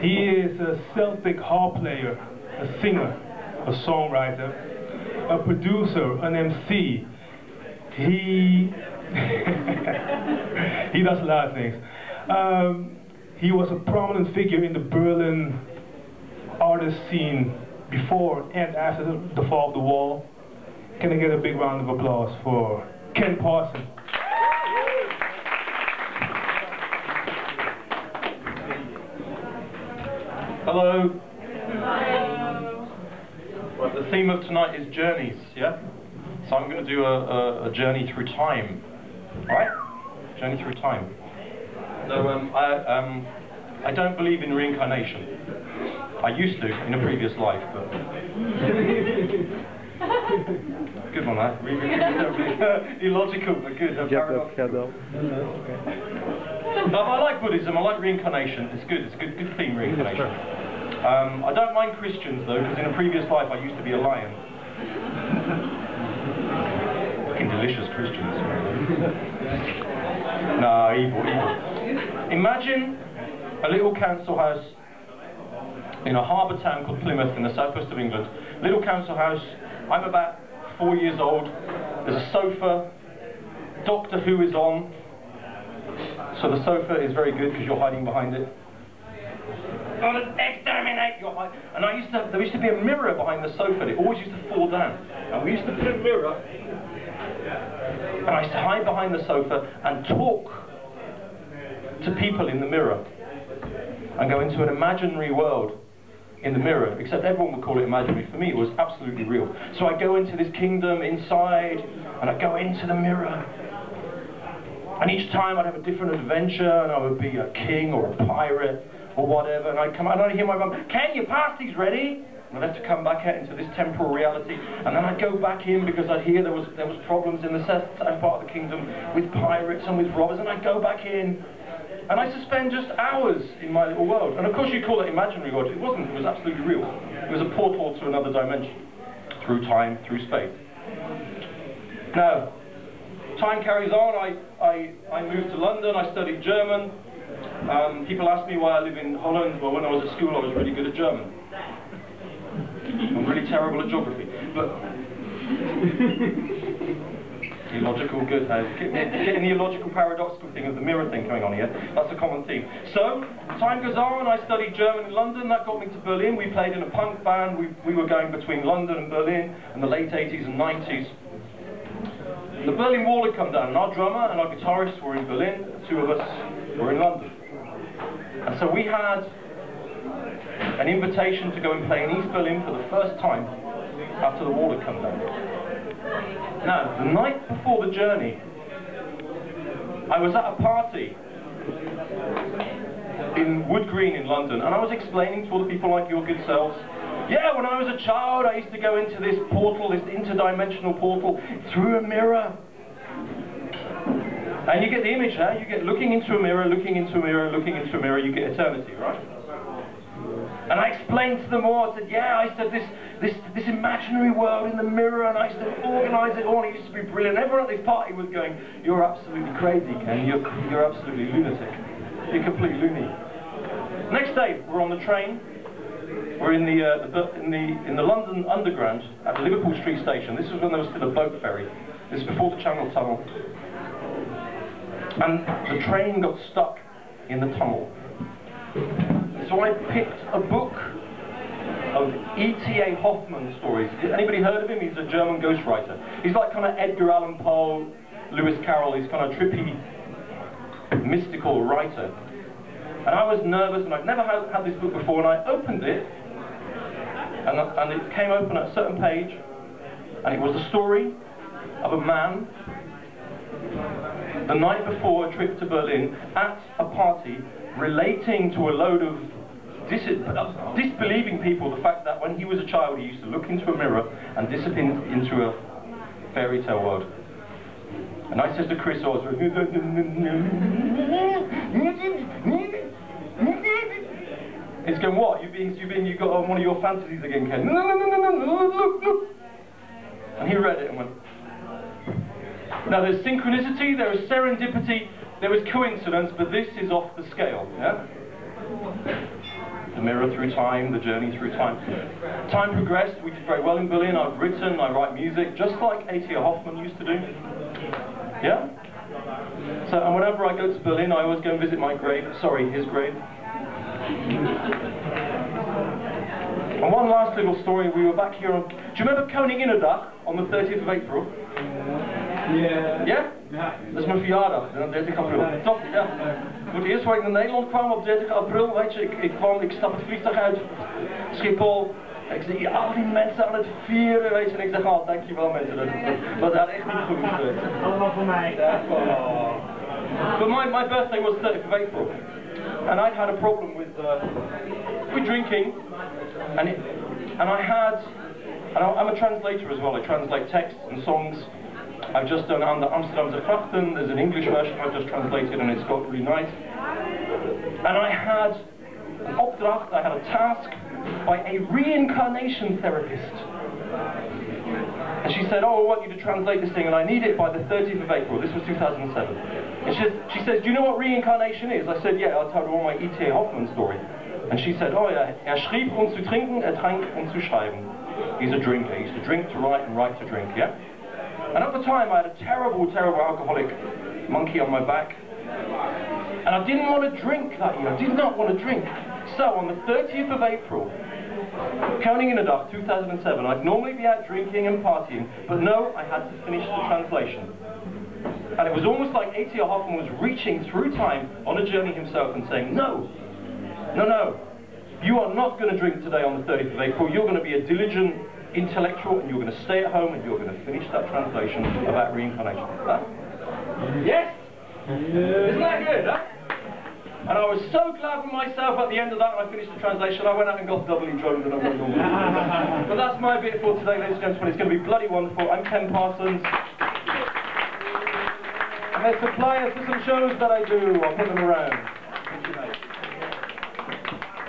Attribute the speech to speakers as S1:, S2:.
S1: He is a Celtic harp player, a singer, a songwriter, a producer, an MC. He he does a lot of things. He was a prominent figure in the Berlin artist scene before and after the fall of the wall. Can I get a big round of applause for Ken Parsons?
S2: Hello. Right, the theme of tonight is journeys, yeah? So I'm going to do a journey through time, right? Journey through time. So I don't believe in reincarnation. I used to in a previous life, but good one, huh? Illogical, but good. I like Buddhism. I like reincarnation. It's good. It's a good theme, reincarnation. I don't mind Christians though, because in a previous life I used to be a lion. Fucking delicious Christians. No, evil. Imagine a little council house in a harbour town called Plymouth in the southwest of England. Little council house. I'm about 4 years old. There's a sofa. Doctor Who is on. So the sofa is very good because you're hiding behind it. Oh, exterminate! And there used to be a mirror behind the sofa, and it always used to fall down. And we used to put a mirror, and I used to hide behind the sofa and talk to people in the mirror, and go into an imaginary world in the mirror, except everyone would call it imaginary. For me, it was absolutely real. So I go into this kingdom inside, and I go into the mirror. And each time I'd have a different adventure, and I would be a king or a pirate or whatever, and I'd come out and I'd hear my mum, "Ken, your pasty's ready!" And I'd have to come back out into this temporal reality, and then I'd go back in because I'd hear there was problems in the south part of the kingdom with pirates and with robbers, and I'd go back in, and I used to spend just hours in my little world. And of course you call it imaginary world. It wasn't, it was absolutely real. It was a portal to another dimension, through time, through space. Now, time carries on. I moved to London, I studied German. People ask me why I live in Holland. Well, when I was at school I was really good at German. I'm really terrible at geography. But illogical, good. Getting the illogical paradoxical thing of the mirror thing going on here. That's a common theme. So, time goes on, I studied German in London, that got me to Berlin. We played in a punk band, we were going between London and Berlin in the late 80s and 90s. The Berlin Wall had come down, and our drummer and our guitarist were in Berlin, the two of us were in London. And so we had an invitation to go and play in East Berlin for the first time after the wall had come down. Now, the night before the journey, I was at a party in Wood Green in London, and I was explaining to all the people like your good selves, yeah, when I was a child, I used to go into this portal, this interdimensional portal, through a mirror. And you get the image, huh? You get looking into a mirror, looking into a mirror, looking into a mirror, you get eternity, right? And I explained to them all, I said, yeah, I said this imaginary world in the mirror, and I used to organise it all, and it used to be brilliant. Everyone at this party was going, you're absolutely crazy, Ken, you're absolutely lunatic. You're completely loony. Next day, we're on the train. We're in the London Underground at the Liverpool Street Station. This was when there was still a boat ferry. This is before the Channel Tunnel. And the train got stuck in the tunnel. So I picked a book of E.T.A. Hoffman stories. Anybody heard of him? He's a German ghostwriter. He's like kind of Edgar Allan Poe, Lewis Carroll. He's kind of trippy, mystical writer. And I was nervous, and I'd never had this book before, and I opened it, and it came open at a certain page, and it was the story of a man, the night before a trip to Berlin, at a party, relating to a load of disbelieving people the fact that when he was a child he used to look into a mirror and disappear into a fairy tale world. And I said to Chris Osborne, he's going, what? You got on one of your fantasies again, Ken? No. And he read it and went. Now there's synchronicity, there is serendipity, there is coincidence, but this is off the scale, yeah? the mirror through time, the journey through time. Time progressed, we did very well in Berlin. I've written, I write music, just like A.T. Hoffman used to do. Yeah? So, and whenever I go to Berlin, I always go and visit my grave, sorry, his grave. And one last little story, we were back here on, do you remember Koninginnedag on the 30th of April?
S3: Yeah.
S2: Ja?
S3: Ja.
S2: Dat is mijn verjaardag, 30 april. Toch? Ja. Voor het eerst waar ik naar Nederland kwam op 30 april, weet je, ik stap het vliegtuig uit, Schiphol. Ik zie al die mensen aan het vieren, weet je, en ik zeg, oh, dankjewel mensen, dat had echt niet genoeg geweest.
S3: Allemaal voor mij.
S2: Oh. But my birthday was 30th of April, and I'd had a problem with drinking, and I'm a translator as well. I translate texts and songs. I've just done Amsterdamse Grachten. There's an English version I've just translated, and it's got really nice. And I had an opdracht, I had a task by a reincarnation therapist. And she said, oh, I want you to translate this thing, and I need it by the 30th of April. This was 2007. And she says, do you know what reincarnation is? I said, yeah, I told her all my E.T. Hoffman story. And she said, oh yeah, schrieb zu trinken, trank zu schreiben. He's a drinker. He used to drink to write and write to drink, yeah? And at the time, I had a terrible, terrible alcoholic monkey on my back. And I didn't want to drink that year. I did not want to drink. So on the 30th of April, Koninginnedag 2007, I'd normally be out drinking and partying, but no, I had to finish the translation. And it was almost like A.T. Hoffman was reaching through time on a journey himself and saying, no, no, no, you are not going to drink today on the 30th of April. You're going to be a diligent intellectual, and you're going to stay at home and you're going to finish that translation about reincarnation. Huh? Yes? Isn't that good, huh? And I was so glad with myself at the end of that when I finished the translation. I went out and got doubly drunk than I would normally. But that's my bit for today, ladies and gentlemen. It's going to be bloody wonderful. I'm Ken Parsons. And there's suppliers for some shows that I do. I'll put them around. Thank you, mate.